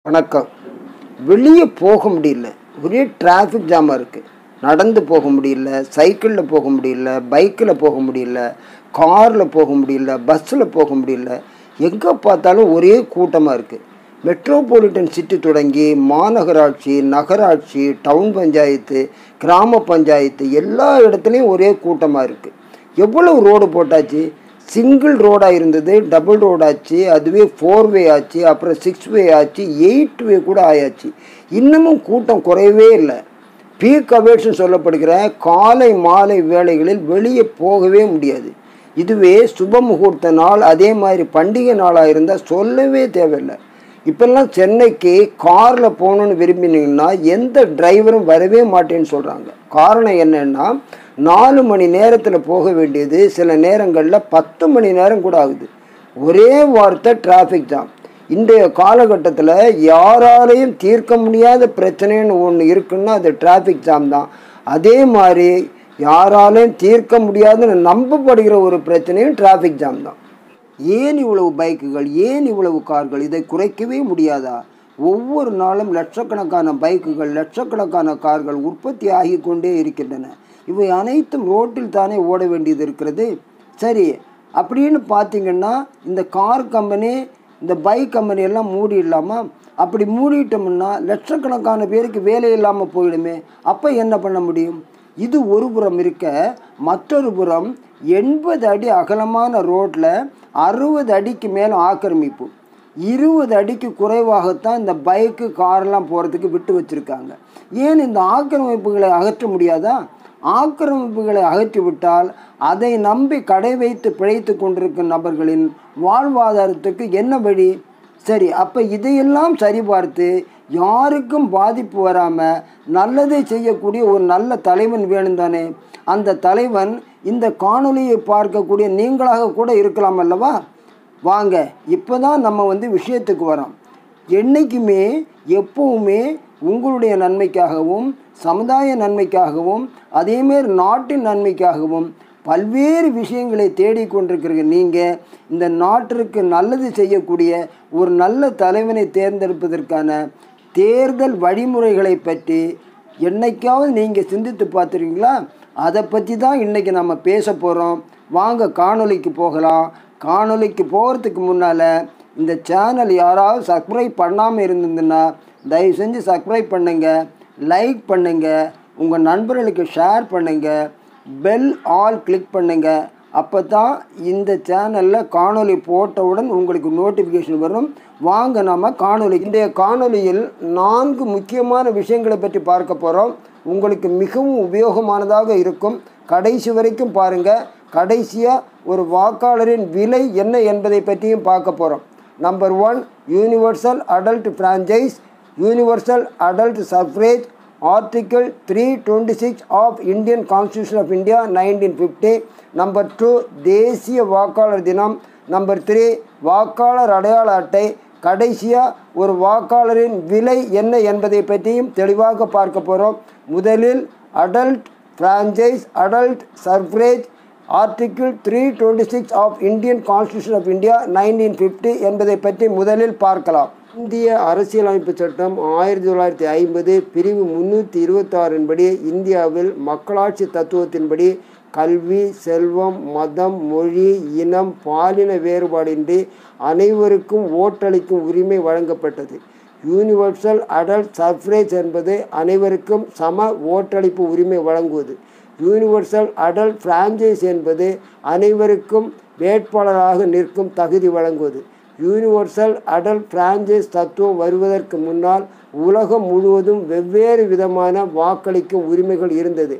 வணக்கம். வெளியே போக முடியல, ஒரே டிராஃபிக் ஜாமாக இருக்குது. நடந்து போக முடியல, சைக்கிளில் போக முடியல, பைக்கில் போக முடியல, காரில் போக முடியல, பஸ்ஸில் போக முடியல. எங்கே பார்த்தாலும் ஒரே கூட்டமாக இருக்குது. மெட்ரோபாலிட்டன் சிட்டி தொடங்கி மாநகராட்சி, நகராட்சி, டவுன் பஞ்சாயத்து, கிராம பஞ்சாயத்து எல்லா இடத்துலையும் ஒரே கூட்டமாக இருக்குது. எவ்வளவு ரோடு போட்டாச்சு. சிங்கிள் ரோடாக இருந்தது, டபுள் ரோடாச்சு, அதுவே 4 வே ஆச்சு, அப்புறம் 6 வே ஆச்சு, 8 வே கூட ஆயாச்சு. இன்னமும் கூட்டம் குறையவே இல்லை. பீக் அவர்ஸ்ன்னு சொல்லப்படுகிற காலை மாலை வேளைகளில் வெளியே போகவே முடியாது. இதுவே சுப முகூர்த்த நாள், அதே மாதிரி பண்டிகை நாளாக இருந்தால் சொல்லவே தேவையில்லை. இப்போல்லாம் சென்னைக்கு காரில் போகணுன்னு விரும்பினீங்கன்னா எந்த டிரைவரும் வரவே மாட்டேன்னு சொல்கிறாங்க. காரணம் என்னென்னா, 4 மணி நேரத்தில் போக வேண்டியது சில நேரங்களில் 10 மணி நேரம் கூட ஆகுது. ஒரே வார்த்தை டிராஃபிக் ஜாம். இன்றைய காலகட்டத்தில் யாராலையும் தீர்க்க முடியாத பிரச்சனைன்னு ஒன்று இருக்குன்னா அது டிராஃபிக் ஜாம் தான். அதே மாதிரி யாராலையும் தீர்க்க முடியாதுன்னு நம்பப்படுகிற ஒரு பிரச்சனையும் டிராஃபிக் ஜாம் தான். ஏன் இவ்வளவு பைக்குகள், ஏன் இவ்வளவு கார்கள்? இதை குறைக்கவே முடியாதா? ஒவ்வொரு நாளும் லட்சக்கணக்கான பைக்குகள், லட்சக்கணக்கான கார்கள் உற்பத்தி ஆகி கொண்டே இருக்கின்றன. இவை அனைத்தும் ரோட்டில் தானே ஓட வேண்டியது இருக்கிறது. சரி, அப்படின்னு பார்த்தீங்கன்னா இந்த கார் கம்பெனி, இந்த பைக் கம்பெனி எல்லாம் மூடிடலாமா? அப்படி மூடிட்டோம்னா லட்சக்கணக்கான பேருக்கு வேலை இல்லாமல் போயிடுமே. அப்போ என்ன பண்ண முடியும்? இது ஒரு புறம் இருக்க, மற்றொரு புறம் 80 அடி அகலமான ரோட்டில் 60 அடிக்கு மேலே ஆக்கிரமிப்பு. 20 அடிக்கு குறைவாகத்தான் இந்த பைக்கு காரெல்லாம் போகிறதுக்கு விட்டு வச்சுருக்காங்க. ஏன் இந்த ஆக்கிரமிப்புகளை அகற்ற முடியாதா? ஆக்கிரமிப்புகளை அகற்றிவிட்டால் அதை நம்பி கடை வைத்து பிழைத்து கொண்டிருக்கும் நபர்களின் வாழ்வாதாரத்துக்கு என்ன வழி? சரி, அப்போ இதையெல்லாம் சரிபார்த்து யாருக்கும் பாதிப்பு வராமல் நல்லதை செய்யக்கூடிய ஒரு நல்ல தலைவன் வேணும் தானே. அந்த தலைவன் இந்த காணொலியை பார்க்கக்கூடிய நீங்களாக கூட இருக்கலாம் அல்லவா? வாங்க, இப்போ தான் நம்ம விஷயத்துக்கு வரோம். என்றைக்குமே எப்பவுமே உங்களுடைய நன்மைக்காகவும், சமுதாய நன்மைக்காகவும், அதேமாரி நாட்டின் நன்மைக்காகவும் பல்வேறு விஷயங்களை தேடிக்கொண்டிருக்கிற நீங்கள் இந்த நாட்டிற்கு நல்லது செய்யக்கூடிய ஒரு நல்ல தலைவனை தேர்ந்தெடுப்பதற்கான தேர்தல் வழிமுறைகளை பற்றி என்னைக்காவது நீங்கள் சிந்தித்து பார்த்துருக்கீங்களா? அதை பற்றி தான் இன்றைக்கி நம்ம பேச போகிறோம். வாங்க காணொலிக்கு போகலாம். காணொலிக்கு போகிறதுக்கு முன்னால் இந்த சேனல் யாராவது சப்ஸ்கிரைப் பண்ணாமல் இருந்ததுன்னா தயவு செஞ்சு சப்ஸ்கிரைப் பண்ணுங்கள், லைக் பண்ணுங்கள், உங்கள் நண்பர்களுக்கு ஷேர் பண்ணுங்கள், பெல் ஆல் கிளிக் பண்ணுங்கள். அப்போ தான் இந்த சேனலில் காணொலி போட்டவுடன் உங்களுக்கு நோட்டிஃபிகேஷன் வரும். வாங்க நம்ம காணொலி. இன்றைய காணொலியில் 4 முக்கியமான விஷயங்களை பற்றி பார்க்க போகிறோம். உங்களுக்கு மிகவும் உபயோகமானதாக இருக்கும். கடைசி வரைக்கும் பாருங்கள். கடைசியாக ஒரு வாக்காளரின் விலை என்ன என்பதை பற்றியும் பார்க்க போகிறோம். Number 1, universal adult franchise, universal adult suffrage, article 326 of Indian constitution of India 1950. Number 2, தேசிய வாக்காளர் தினம். நம்பர் 3, வாக்காளர் அடையாள அட்டை. கடைசியாக ஒரு வாக்காளரின் விலை என்ன என்பதை பற்றியும் தெளிவாக பார்க்க போகிறோம். முதலில் adult franchise, adult suffrage, article 326 of Indian constitution of India 1950 என்பதை பற்றி முதலில் பார்க்கலாம். இந்திய அரசியலமைப்பு சட்டம் 1950 பிரிவு 326 படி இந்தியாவில் மக்களாட்சி தத்துவத்தின்படி கல்வி, செல்வம், மதம், மொழி, இனம், பாலின வேறுபாடின்றி அனைவருக்கும் ஓட்டளிக்கும் உரிமை வழங்கப்பட்டது. யூனிவர்சல் அடல்ட் சஃப்ரேஜ் என்பது அனைவருக்கும் சம ஓட்டளிப்பு உரிமை வழங்குவது. யூனிவர்சல் அடல்ட் ஃப்ரான்ச்சைஸ் என்பது அனைவருக்கும் வேட்பாளராக நிற்கும் தகுதி வழங்குவது. யூனிவர்சல் அடல்ட் ஃப்ரான்ச்சைஸ் தத்துவம் வருவதற்கு முன்னால் உலகம் முழுவதும் வெவ்வேறு விதமான வாக்களிக்கும் உரிமைகள் இருந்தது.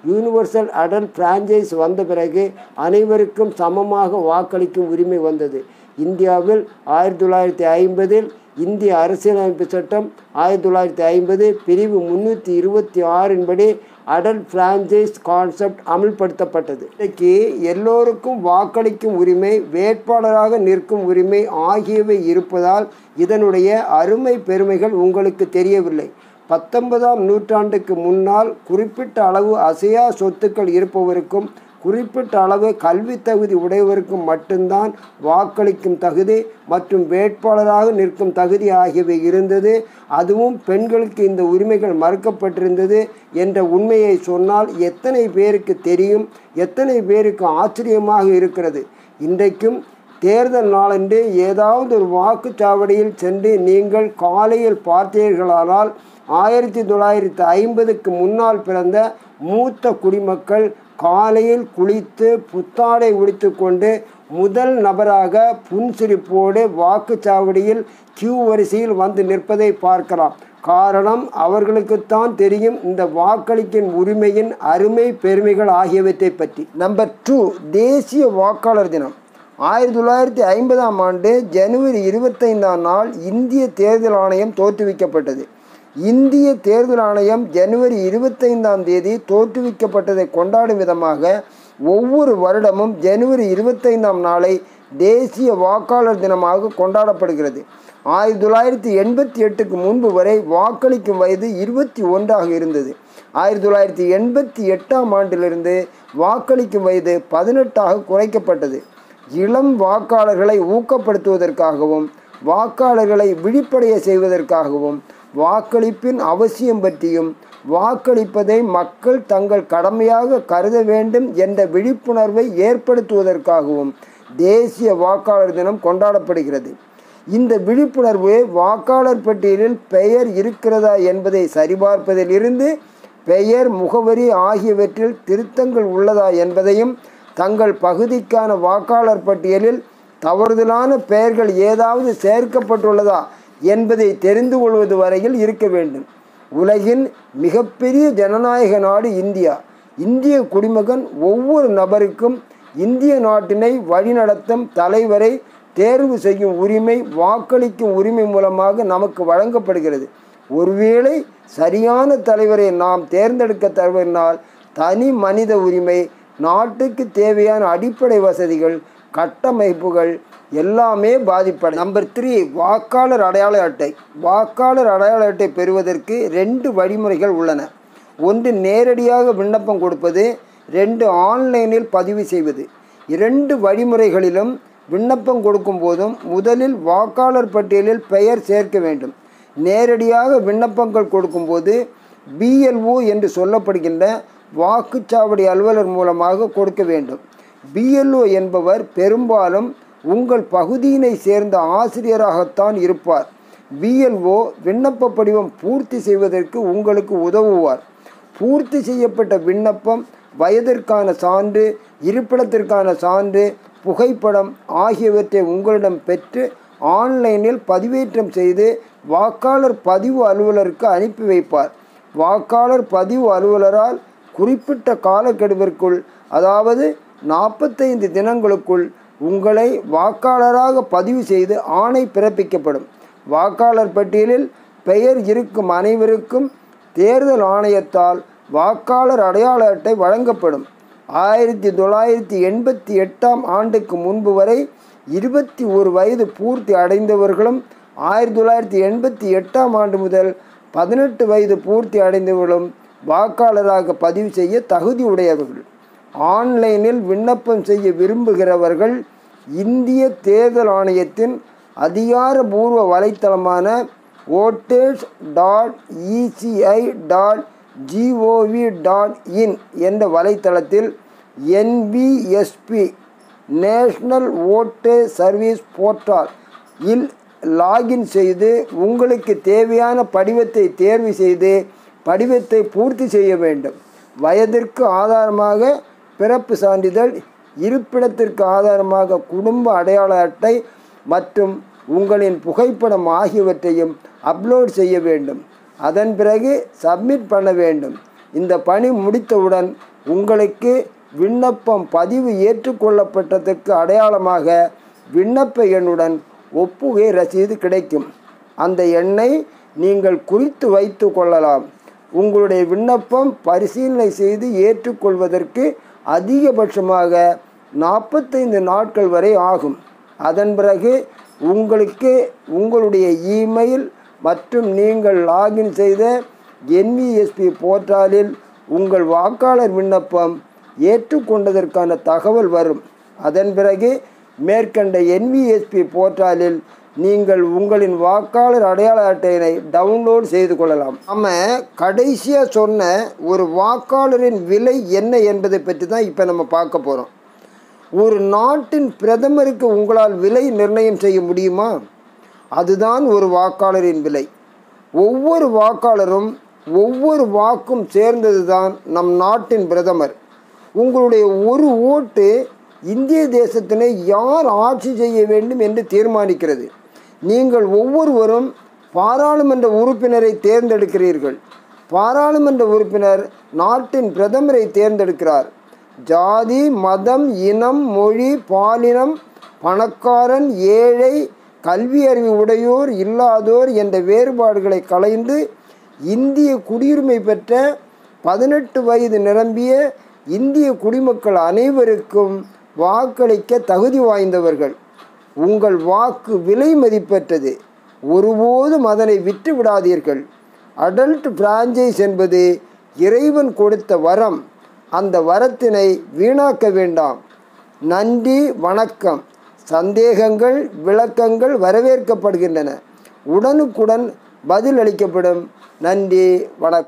யூனிவர்சல் அடல்ட் ஃப்ரான்ச்சைஸ் வந்த பிறகு அனைவருக்கும் சமமாக வாக்களிக்கும் உரிமை வந்தது. இந்தியாவில் 1950 இந்திய அரசியலமைப்பு சட்டம் 1950 பிரிவு 326 படி அடல்ட் ஃப்ரான்ச்சைஸ் கான்செப்ட் அமல்படுத்தப்பட்டது. இன்றைக்கு எல்லோருக்கும் வாக்களிக்கும் உரிமை, வேட்பாளராக நிற்கும் உரிமை ஆகியவை இருப்பதால் இதனுடைய அருமை பெருமைகள் உங்களுக்கு தெரியவில்லை. 19ஆம் நூற்றாண்டுக்கு முன்னால் குறிப்பிட்ட அளவு அசையா சொத்துக்கள் இருப்பவருக்கும் குறிப்பிட்ட அளவு கல்வி தகுதி உடையவருக்கு மட்டும்தான் வாக்களிக்கும் தகுதி மற்றும் வேட்பாளராக நிற்கும் தகுதி ஆகியவை இருந்தது. அதுவும் பெண்களுக்கு இந்த உரிமைகள் மறுக்கப்பட்டிருந்தது என்ற உண்மையை சொன்னால் எத்தனை பேருக்கு தெரியும், எத்தனை பேருக்கு ஆச்சரியமாக இருக்கிறது. இன்றைக்கும் தேர்தல் நாளன்று ஏதாவது ஒரு வாக்குச்சாவடியில் சென்று நீங்கள் காலையில் பார்த்தீர்களானால் 1950க்கு முன்னால் பிறந்த மூத்த குடிமக்கள் காலையில் குளித்து புத்தாடை உடுத்து கொண்டு முதல் நபராக புன்சிரிப்போடு வாக்குச்சாவடியில் கியூ வரிசையில் வந்து நிற்பதை பார்க்கலாம். காரணம், அவர்களுக்குத்தான் தெரியும் இந்த வாக்களிக்கும் உரிமையின் அருமை பெருமைகள் ஆகியவற்றை பற்றி. நம்பர் 2, தேசிய வாக்காளர் தினம். 1950ஆம் ஆண்டு ஜனவரி 25ஆம் நாள் இந்திய தேர்தல் ஆணையம் தோற்றுவிக்கப்பட்டது. இந்திய தேர்தல் ஆணையம் ஜனவரி 25ஆம் தேதி தோற்றுவிக்கப்பட்டதை கொண்டாடும் விதமாக ஒவ்வொரு வருடமும் ஜனவரி 25ஆம் நாளை தேசிய வாக்காளர் தினமாக கொண்டாடப்படுகிறது. 1988க்கு முன்பு வரை வாக்களிக்கும் வயது 21ஆக இருந்தது. 1988ஆம் ஆண்டிலிருந்து வாக்களிக்கும் வயது 18ஆக குறைக்கப்பட்டது. இளம் வாக்காளர்களை ஊக்கப்படுத்துவதற்காகவும் வாக்காளர்களை விழிப்படைய செய்வதற்காகவும் வாக்களிப்பின் அவசியம் பற்றியும் வாக்களிப்பதை மக்கள் தங்கள் கடமையாக கருத வேண்டும் என்ற விழிப்புணர்வை ஏற்படுத்துவதற்காகவும் தேசிய வாக்காளர் தினம் கொண்டாடப்படுகிறது. இந்த விழிப்புணர்வு வாக்காளர் பட்டியலில் பெயர் இருக்கிறதா என்பதை சரிபார்ப்பதிலிருந்து பெயர், முகவரி ஆகியவற்றில் திருத்தங்கள் உள்ளதா என்பதையும் தங்கள் பகுதிக்கான வாக்காளர் பட்டியலில் தவறுதலான பெயர்கள் ஏதாவது சேர்க்கப்பட்டுள்ளதா என்பதை தெரிந்து கொள்வது வரையில் இருக்க வேண்டும். உலகின் மிகப்பெரிய ஜனநாயக நாடு இந்தியா. இந்திய குடிமகன் ஒவ்வொரு நபருக்கும் இந்திய நாட்டினை வழிநடத்தும் தலைவரை தேர்வு செய்யும் உரிமை வாக்களிக்கும் உரிமை மூலமாக நமக்கு வழங்கப்படுகிறது. ஒருவேளை சரியான தலைவரை நாம் தேர்ந்தெடுக்க தவறினால் தனி மனித உரிமை, நாட்டுக்கு தேவையான அடிப்படை வசதிகள், கட்டமைப்புகள் எல்லாமே பாதிப்படை. நம்பர் 3, வாக்காளர் அடையாள அட்டை. வாக்காளர் அடையாள அட்டை பெறுவதற்கு 2 வழிமுறைகள் உள்ளன. ஒன்று நேரடியாக விண்ணப்பம் கொடுப்பது, 2 ஆன்லைனில் பதிவு செய்வது. 2 வழிமுறைகளிலும் விண்ணப்பம் கொடுக்கும் போதும் முதலில் வாக்காளர் பட்டியலில் பெயர் சேர்க்க வேண்டும். நேரடியாக விண்ணப்பங்கள் கொடுக்கும்போது BLO என்று சொல்லப்படுகின்ற வாக்குச்சாவடி அலுவலர் மூலமாக கொடுக்க வேண்டும். BLO என்பவர் பெரும்பாலும் உங்கள் பகுதியினை சேர்ந்த ஆசிரியராகத்தான் இருப்பார். BLO விண்ணப்ப படிவம் பூர்த்தி செய்வதற்கு உங்களுக்கு உதவுவார். பூர்த்தி செய்யப்பட்ட விண்ணப்பம், வயதிற்கான சான்று, இருப்பிடத்திற்கான சான்று, புகைப்படம் ஆகியவற்றை உங்களிடம் பெற்று ஆன்லைனில் பதிவேற்றம் செய்து வாக்காளர் பதிவு அலுவலருக்கு அனுப்பி வைப்பார். வாக்காளர் பதிவு அலுவலரால் குறிப்பிட்ட காலக்கெடுவிற்குள், அதாவது 45 தினங்களுக்குள் உங்களை வாக்காளராக பதிவு செய்து ஆணை பிறப்பிக்கப்படும். வாக்காளர் பட்டியலில் பெயர் இருக்கும் அனைவருக்கும் தேர்தல் ஆணையத்தால் வாக்காளர் அடையாள அட்டை வழங்கப்படும். 1988ஆம் ஆண்டுக்கு முன்பு வரை 21 வயது பூர்த்தி அடைந்தவர்களும் 1988ஆம் ஆண்டு முதல் 18 வயது பூர்த்தி அடைந்தவர்களும் வாக்காளராக பதிவு செய்ய தகுதி உடையவர்கள். ஆன்லைனில் விண்ணப்பம் செய்ய விரும்புகிறவர்கள் இந்திய தேர்தல் ஆணையத்தின் அதிகாரபூர்வ வலைத்தளமான voters.eci.gov.in என்ற வலைத்தளத்தில் NVSP national voter service portal இல் லாகின் செய்து உங்களுக்கு தேவையான படிவத்தை தேர்வு செய்து படிவத்தை பூர்த்தி செய்ய வேண்டும். வயதிற்கு ஆதாரமாக பிறப்பு சான்றிதழ், இருப்பிடத்திற்கு ஆதாரமாக குடும்ப அடையாள அட்டை மற்றும் உங்களின் புகைப்படம் ஆகியவற்றையும் அப்லோட் செய்ய வேண்டும். அதன் பிறகு சப்மிட் பண்ண வேண்டும். இந்த பணி முடித்தவுடன் உங்களுக்கு விண்ணப்பம் பதிவு ஏற்றுக்கொள்ளப்பட்டதற்கு அடையாளமாக விண்ணப்ப எண்ணுடன் ஒப்புகை ரசீது கிடைக்கும். அந்த எண்ணை நீங்கள் குறித்து வைத்து கொள்ளலாம். உங்களுடைய விண்ணப்பம் பரிசீலனை செய்து ஏற்றுக்கொள்வதற்கு அதிகபட்சமாக 45 நாட்கள் வரை ஆகும். அதன் பிறகு உங்களுக்கு உங்களுடைய இமெயில் மற்றும் நீங்கள் லாகின் செய்த NVSP போர்ட்டலில் உங்கள் வாக்காளர் விண்ணப்பம் ஏற்றுக்கொண்டதற்கான தகவல் வரும். அதன் பிறகு மேற்கண்ட NVSP போர்ட்டலில் நீங்கள் உங்களின் வாக்காளர் அடையாள அட்டையினை டவுன்லோட் செய்து கொள்ளலாம். நம்ம கடைசியாக சொன்ன ஒரு வாக்காளரின் விலை என்ன என்பதை பற்றி தான் இப்போ நம்ம பார்க்க போகிறோம். ஒரு நாட்டின் பிரதமருக்கு உங்களால் விலை நிர்ணயம் செய்ய முடியுமா? அதுதான் ஒரு வாக்காளரின் விலை. ஒவ்வொரு வாக்காளரும் ஒவ்வொரு வாக்கும் சேர்ந்தது தான் நம் நாட்டின் பிரதமர். உங்களுடைய ஒரு ஓட்டு இந்திய தேசத்தினை யார் ஆட்சி செய்ய வேண்டும் என்று தீர்மானிக்கிறது. நீங்கள் ஒவ்வொருவரும் பாராளுமன்ற உறுப்பினரை தேர்ந்தெடுக்கிறீர்கள். பாராளுமன்ற உறுப்பினர் நாட்டின் பிரதமரை தேர்ந்தெடுக்கிறார். ஜாதி, மதம், இனம், மொழி, பாலினம், பணக்காரன், ஏழை, கல்வி அறிவு உடையோர், இல்லாதோர் என்ற வேறுபாடுகளை களைந்து இந்திய குடியுரிமை பெற்ற 18 வயது நிரம்பிய இந்திய குடிமக்கள் அனைவருக்கும் வாக்களிக்க தகுதி வாய்ந்தவர்கள். உங்கள் வாக்கு விலை மதிப்பற்றது. ஒருபோதும் அதனை விட்டு விடாதீர்கள். அடல்ட் பிரான்ச்சைஸ் என்பது இறைவன் கொடுத்த வரம். அந்த வரத்தினை வீணாக்க வேண்டாம். நன்றி, வணக்கம். சந்தேகங்கள், விளக்கங்கள் வரவேற்கப்படுகின்றன. உடனுக்குடன் பதில் அளிக்கப்படும். நன்றி, வணக்கம்.